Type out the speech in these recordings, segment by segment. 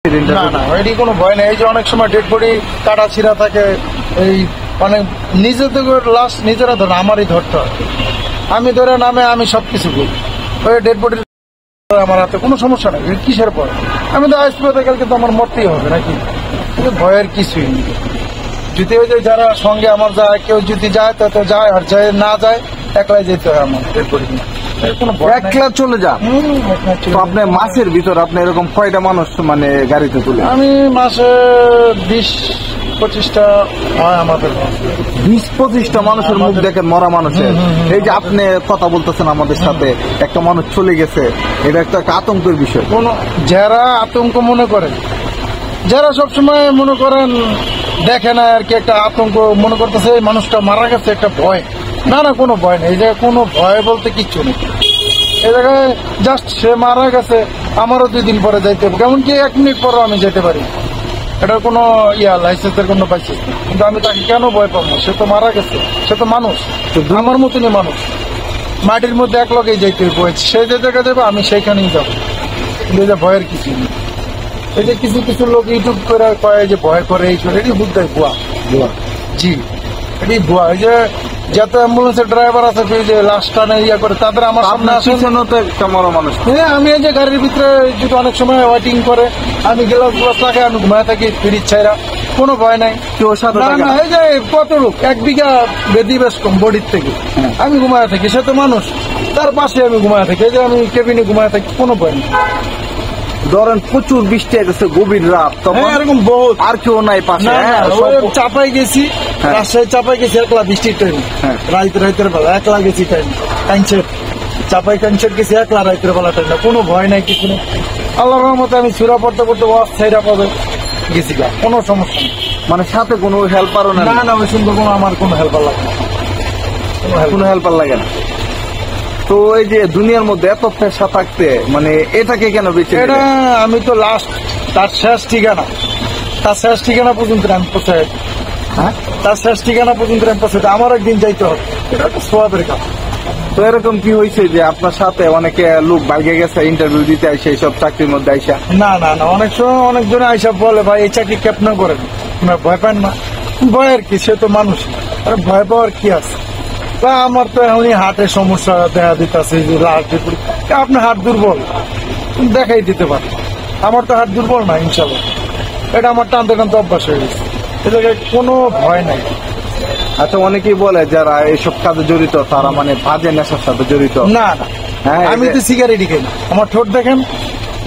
না না এটি কোনো ভয় নেই। এই যে অনেক সময় ডেড বডি কাটা ছিঁড়া থাকে, এই মানে নিজেদের লাশ নিজেরা ধরে আমারই ধরতে হয়, আমি ধরে নামে আমি সবকিছু করি। ওই ডেড বডি আমার হাতে কোনো সমস্যা নেই, কিসের ভয়? আমি তো হাসপাতালে গেলে কিন্তু আমার মরতেই হবে নাকি, কিন্তু ভয়ের কিছুই নেই। যদি ওই যে যারা সঙ্গে আমার যায়, কেউ যদি যায় তা তো যায়, আর যায় না যায় একলাই যেতে হয় আমার ডেড বডি নিয়ে। একলা চলে যান? তো আপনি মাসের ভিতর আপনি এরকম কয়টা মানুষ মানে গাড়িতে তুলে? আমি মাসে 20-25টা হয় আমাদের। 20-25টা মানুষের মুখ দেখেন, মরা মানুষের। এই যে আপনি কথা বলতেছেন আমাদের সাথে, একটা মানুষ চলে গেছে, এটা একটা আতঙ্কের বিষয়। যারা আতঙ্ক মনে করেন, যারা সবসময় মনে করেন দেখে না আর কি, একটা আতঙ্ক মনে করতেছে এই মানুষটা মারা গেছে, একটা ভয়। না না, কোনো ভয় নেই, এই জায়গায় কোনো ভয় বলতে কিচ্ছু নেই। এই জায়গায় জাস্ট সে মারা গেছে, আমারও 2 দিন পরে যাইতে হবে, এমনকি 1 মিনিট পরও আমি যেতে পারি। এটার কোনো লাইসেন্সের কোনো বাইসেন্স নেই, কিন্তু আমি তাকে কেন ভয় পাবো? সে তো মারা গেছে, সে তো মানুষ, আমার মতনই মানুষ। মাটির মধ্যে এক লগেই যাইতে হয়েছে, সে যে জায়গায় যাবে আমি সেইখানেই যাবো, কিন্তু যে ভয়ের কিছু নেই। এই যে কিছু কিছু লোক ইউটিউব করে কয় যে ভয় করে, এই করে, এটি বুঝতে ভুয়া। জি, এটি ভুয়া। এই যে যত অ্যাম্বুলেন্সের ড্রাইভার আছে যে লাস্ট টানে করে, তাদের আমার সামনে আসে তো একটা মরা মানুষ। হ্যাঁ, আমি এই যে গাড়ির ভিতরে যদি অনেক সময় ওয়েটিং করে, আমি গ্লাস লাগাই, আমি ঘুমায় থাকি ফ্রিজ ছাইরা, কোনো ভয় নাই। না না, এই যে কত লোক 1 বিঘা বেদি বেশ কম বডির থেকে, আমি ঘুমায় থাকি, সে তো মানুষ, তার পাশে আমি ঘুমায় থাকি, এই যে আমি কেবিনে ঘুমায় থাকি, কোনো ভয় নেই। ধরেন প্রচুর বৃষ্টি হয়েছে, গভীর রাত, তখন এরকম বহুত, আর কেউ নাই পাশে। চাপাই গেছি, রাজশাহী চাপাই গেছি একলা, বৃষ্টির টাইম, রাইতের বেলা একলা গেছি, টাইম কাঞ্চের চাপাই কাঞ্চের গেছি একলা, রাইতের বেলা টাইম, কোনো ভয় নাই, কিছু নেই। আল্লাহর রহমতে আমি সুরা পড়তে পড়তে ছাইরা পদে গেছি, কোনো সমস্যা নেই। মানে সাথে কোনো হেল্পারও না? না, ওই সুন্দর কোনো আমার কোনো হেল্পার লাগে না, কোনো হেল্পার লাগে না। তো এই যে দুনিয়ার মধ্যে এত পেশা থাকতে মানে এটাকে কেন বেছে? এটা আমি তো লাস্ট, তার শেষ ঠিকানা পর্যন্ত আমি পৌঁছাই। হ্যাঁ, তার শেষ ঠিকানা পর্যন্ত আমি পৌঁছাই, আমার একদিন যাইতে হবে, এটা একটা সোয়াবের কাজ। তো এরকম কি হয়েছে যে আপনার সাথে অনেকে লোক বাইকে গেছে ইন্টারভিউ দিতে আইসে, এইসব চাকরির মধ্যে আইসা? না না না, অনেক সময় অনেকজন আইসা বলে ভাই এই চাকরি কেন করেন, ভয় পান না? ভয়ের কি, সে তো মানুষ, আর ভয় পাওয়ার কি আছে? আমার তো এখনই হার্টের সমস্যা দেখা দিতেছে, আপনার হার্ট দুর্বল দেখাই দিতে পারে, আমার তো হার্ট দুর্বল না ইনশাল্লাহ, এটা আমার টানতে টানতে অভ্যাস হয়ে গেছে, এ জায়গায় কোনো ভয় নাই। আচ্ছা, অনেকেই বলে যারা এইসব কাজে জড়িত তারা মানে বাজে নেশার সাথে জড়িত। না না, আমি তো সিগারেটই খাই, আমার ঠোঁট দেখেন,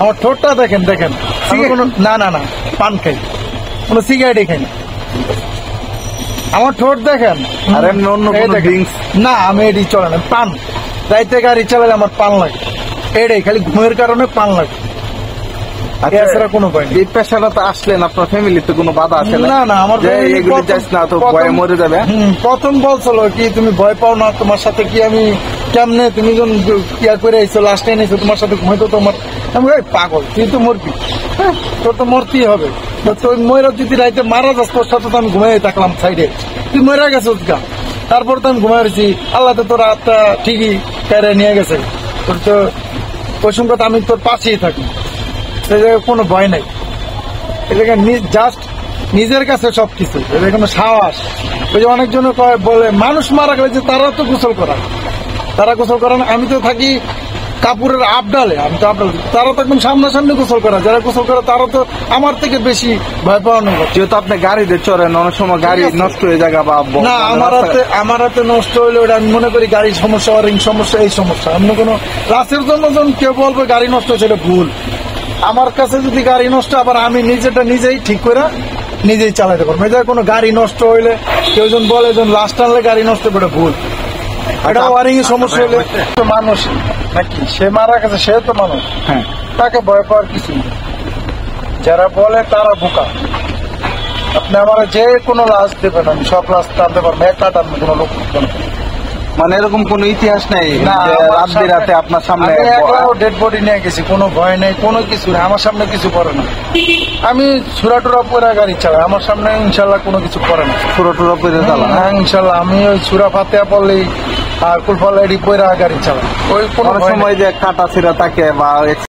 আমার ঠোঁটটা দেখেন, না না না, পান খাই, কোনো সিগারেটই খাই না, আমার ঠোঁট দেখেন। আর এমনি অন্য কোনো ড্রিঙ্কস? না, আমি এটি চলে না, পান রাইতে গাড়ি চালালে আমার পান লাগে, এটাই খালি ঘুমের কারণে পান লাগে, এছাড়া কোনো ভয় নেই। এই পেশাটা তো আসলেন, আপনার ফ্যামিলিতে কোনো বাধা আছে? না না, আমার না তো ভয়ে মরে যাবে। প্রথম বলছিল কি তুমি ভয় পাও না, তোমার সাথে কি আমি কেমনে, তুমি যখন ইয়া করে আইছো লাস্ট টাইম এসো, তোমার সাথে ঘুমাইতো তোমার, আমি পাগল, তুই তো মরবি, তোর তো মরতেই হবে, তুই ময়রা যদি রাইতে মারা যাস, তোর সাথে তো আমি ঘুমাই থাকলাম সাইডে, তুই মরা গেছো গা, তারপর তো আমি ঘুমাই রয়েছি, আল্লাহ তো তোর হাতটা ঠিকই কেড়ে নিয়ে গেছে, তোর তো ওই সঙ্গে আমি তোর পাশেই থাকি, সে জায়গায় কোনো ভয় নাই। এ জায়গায় জাস্ট নিজের কাছে সবকিছু, এটা কোনো সাহস। ওই যে অনেকজন বলে মানুষ মারা গেলে যে তারা তো গোসল করা, তারা গোসল করে না, আমি তো থাকি কাপুরের আবডালে, আমি তো আবডাল, তারা তো একদম সামনাসামনি গোসল করা, যারা গোসল করে তারা তো আমার থেকে বেশি ভয় পাওয়ানো। যেহেতু আপনি গাড়িতে চড়েন, অনেক সময় গাড়ি নষ্ট হয়ে যায় বা না, আমার হাতে নষ্ট হইলে ওটা আমি মনে করি গাড়ির সমস্যা, রিং সমস্যা, এই সমস্যা, অন্য কোনো রাসের জন্য যখন কেউ বলবে গাড়ি নষ্ট হচ্ছে, এটা ভুল। আমার কাছে যদি গাড়ি নষ্ট, আবার আমি নিজেই ঠিক করে নিজেই চালাতে পারবো, এটা কোনো গাড়ি নষ্ট হইলে কেউ যখন বলে যখন লাস্ট টানলে গাড়ি নষ্ট করে ভুল, এটা ওয়ারিং এর সমস্যা হলে মানুষ নাকি, সে মারা গেছে, সে তো মানুষ, তাকে ভয় পাওয়ার কিছু নেই। যারা বলে তারা বোকা। আপনি আমার যে কোনো লাশ দেবেন, আমি সব লাশ টানতে পারবো, একটা টানবো, কোনো লোক মানে এরকম কোনো ইতিহাস নেই রাতে আপনার সামনে ডেড বডি নিয়ে গেছি, কোনো ভয় নেই, কোনো কিছু নেই, আমার সামনে কিছু করে না, আমি সুরা টুরা পরে গাড়ি চালাই, আমার সামনে ইনশাল্লাহ কোনো কিছু করে না, সুরা টুরা পরে চালা, হ্যাঁ ইনশাল্লাহ, আমি ওই সুরা ফাতেহা পড়লেই আর কুলফাল এডি পরে গাড়ি চালাই, ওই কোনো সময় যে কাটা ছিঁড়া থাকে বা